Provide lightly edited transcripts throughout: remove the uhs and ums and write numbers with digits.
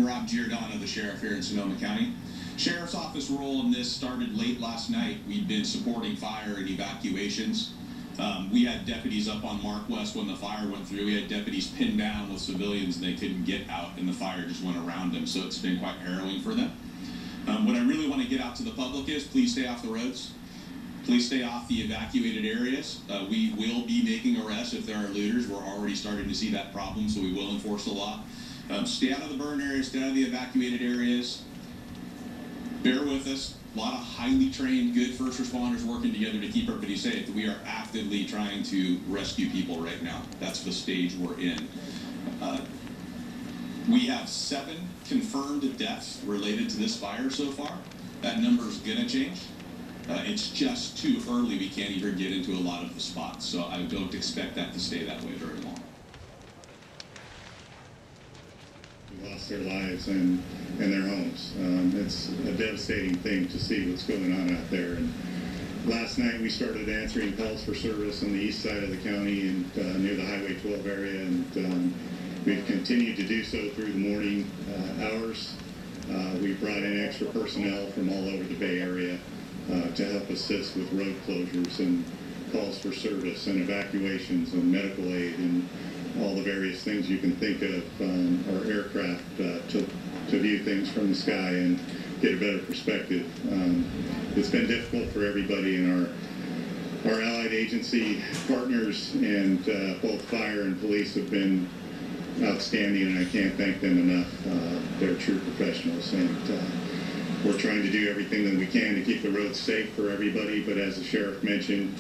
The sheriff here in Sonoma County. Sheriff's office role in this started late last night. We've been supporting fire and evacuations. We had deputies up on Mark West when the fire went through. We had deputies pinned down with civilians and they couldn't get out and the fire just went around them, so it's been quite harrowing for them. What I really want to get out to the public is please stay off the roads. Please stay off the evacuated areas. We will be making arrests if there are looters. We're already starting to see that problem, so we will enforce the law. Stay out of the burn areas, stay out of the evacuated areas. Bear with us. A lot of highly trained, good first responders working together to keep everybody safe. We are actively trying to rescue people right now. That's the stage we're in. We have 7 confirmed deaths related to this fire so far. That number is going to change. It's just too early. We can't even get into a lot of the spots, so I don't expect that to stay that way very long. Lost their lives and their homes. It's a devastating thing to see what's going on out there. And last night we started answering calls for service on the east side of the county and near the Highway 12 area, and we've continued to do so through the morning hours. We brought in extra personnel from all over the Bay Area to help assist with road closures and calls for service and evacuations and medical aid and all the various things you can think of, our aircraft to view things from the sky and get a better perspective. It's been difficult for everybody, and our allied agency partners and both fire and police have been outstanding, and I can't thank them enough. They're true professionals, and we're trying to do everything that we can to keep the roads safe for everybody. But as the sheriff mentioned,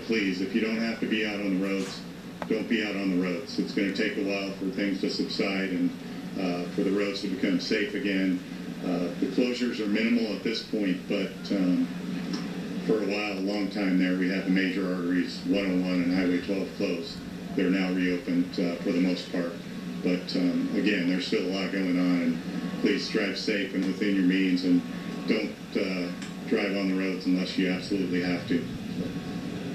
please, if you don't have to be out on the roads, don't be out on the roads. It's going to take a while for things to subside and for the roads to become safe again. The closures are minimal at this point, but for a while, a long time there, we had the major arteries, 101 and Highway 12 closed. They're now reopened for the most part. But again, there's still a lot going on, and please drive safe and within your means, and don't drive on the roads unless you absolutely have to. So,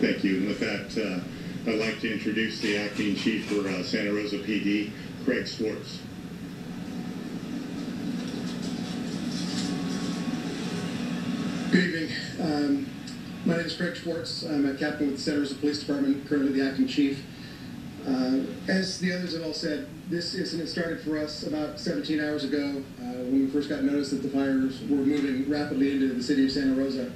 thank you. And with that, I'd like to introduce the acting chief for Santa Rosa PD, Craig Schwartz. Good evening. My name is Craig Schwartz. I'm a captain with the Santa Rosa Police Department, currently the acting chief. As the others have all said, this incident started for us about 17 hours ago when we first got notice that the fires were moving rapidly into the city of Santa Rosa.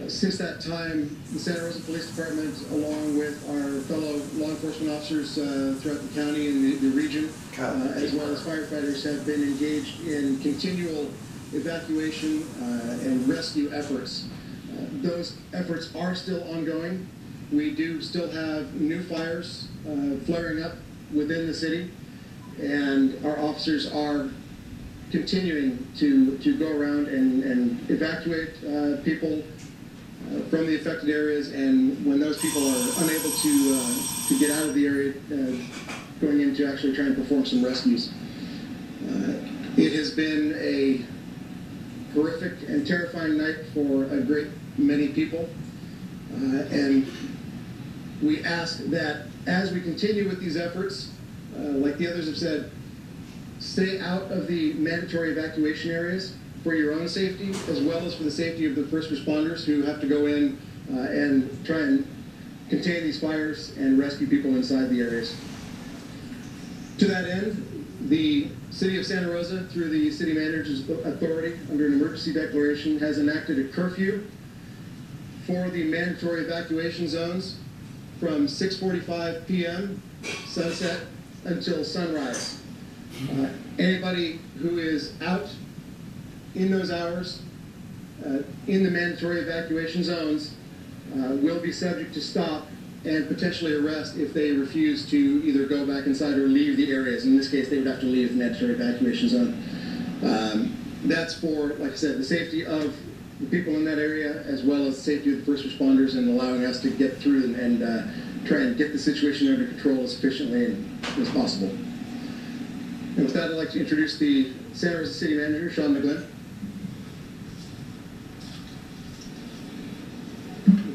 Since that time, the Santa Rosa Police Department, along with our fellow law enforcement officers throughout the county and the region, as well as firefighters, have been engaged in continual evacuation and rescue efforts. Those efforts are still ongoing. We do still have new fires flaring up within the city, and our officers are continuing to go around and evacuate people from the affected areas, and when those people are unable to get out of the area, going in to actually try and perform some rescues. It has been a horrific and terrifying night for a great many people, and we ask that as we continue with these efforts, like the others have said, stay out of the mandatory evacuation areas for your own safety, as well as for the safety of the first responders who have to go in and try and contain these fires and rescue people inside the areas. To that end, the City of Santa Rosa, through the City Manager's Authority, under an emergency declaration, has enacted a curfew for the mandatory evacuation zones from 6:45 p.m. sunset until sunrise. Anybody who is out in those hours in the mandatory evacuation zones will be subject to stop and potentially arrest if they refuse to either go back inside or leave the areas. In this case, they would have to leave the mandatory evacuation zone. That's for, like I said, the safety of the people in that area, as well as the safety of the first responders, and allowing us to get through and try and get the situation under control as efficiently as possible. And with that, I'd like to introduce the Santa Rosa City Manager, Sean McGlynn.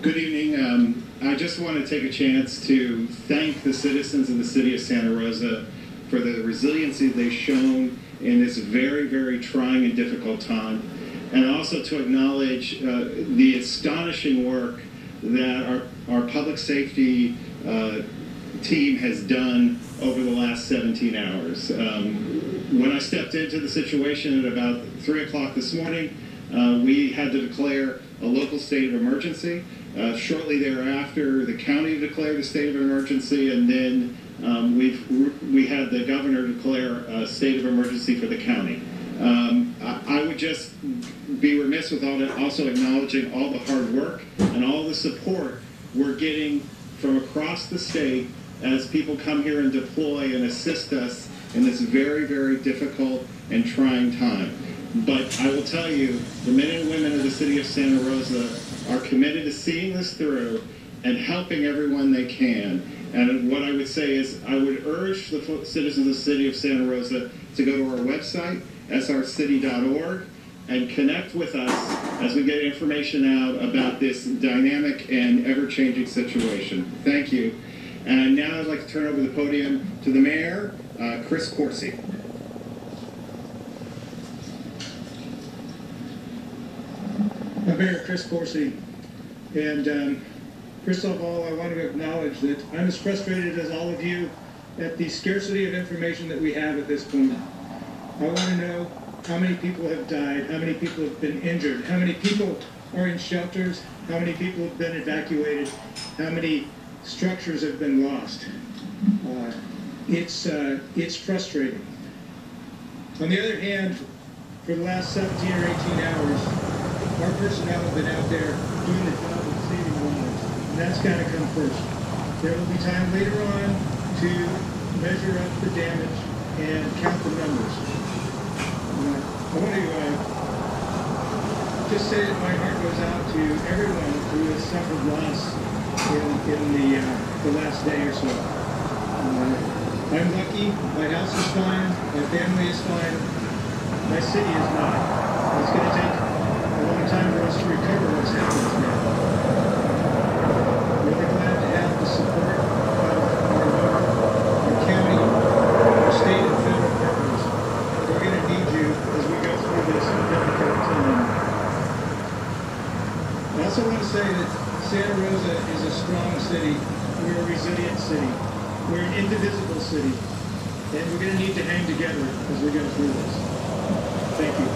Good evening. I just want to take a chance to thank the citizens of the city of Santa Rosa for the resiliency they've shown in this very, very trying and difficult time, and also to acknowledge the astonishing work that our public safety team has done over the last 17 hours. When I stepped into the situation at about 3 o'clock this morning, we had to declare a local state of emergency. Shortly thereafter, the county declared a state of emergency, and then we had the governor declare a state of emergency for the county. I would just be remiss without also acknowledging all the hard work and all the support we're getting from across the state as people come here and deploy and assist us in this very, very difficult and trying time. But I will tell you, the men and women of the city of Santa Rosa are committed to seeing this through and helping everyone they can. And what I would say is I would urge the citizens of the city of Santa Rosa to go to our website, srcity.org, and connect with us as we get information out about this dynamic and ever-changing situation. Thank you. And now I'd like to turn over the podium to the mayor, Chris Coursey. I'm Mayor Chris Coursey, and first of all, I want to acknowledge that I'm as frustrated as all of you at the scarcity of information that we have at this point. I want to know how many people have died, how many people have been injured, how many people are in shelters, how many people have been evacuated, how many structures have been lost. It's frustrating. On the other hand, for the last 17 or 18 hours, our personnel have been out there doing the job of saving lives, and that's got to come first. There will be time later on to measure up the damage and count the numbers. I want to just say that my heart goes out to everyone who has suffered loss in the last day or so. I'm lucky. My house is fine. My family is fine. My city is not. It's going to take a long time for us to recover what's happened now. We're really glad to have the support of our county, our state and federal partners. We're going to need you as we go through this difficult time. I also want to say that Santa Rosa is a strong city. We're a resilient city. We're an indivisible city. And we're going to need to hang together as we go through this. Thank you.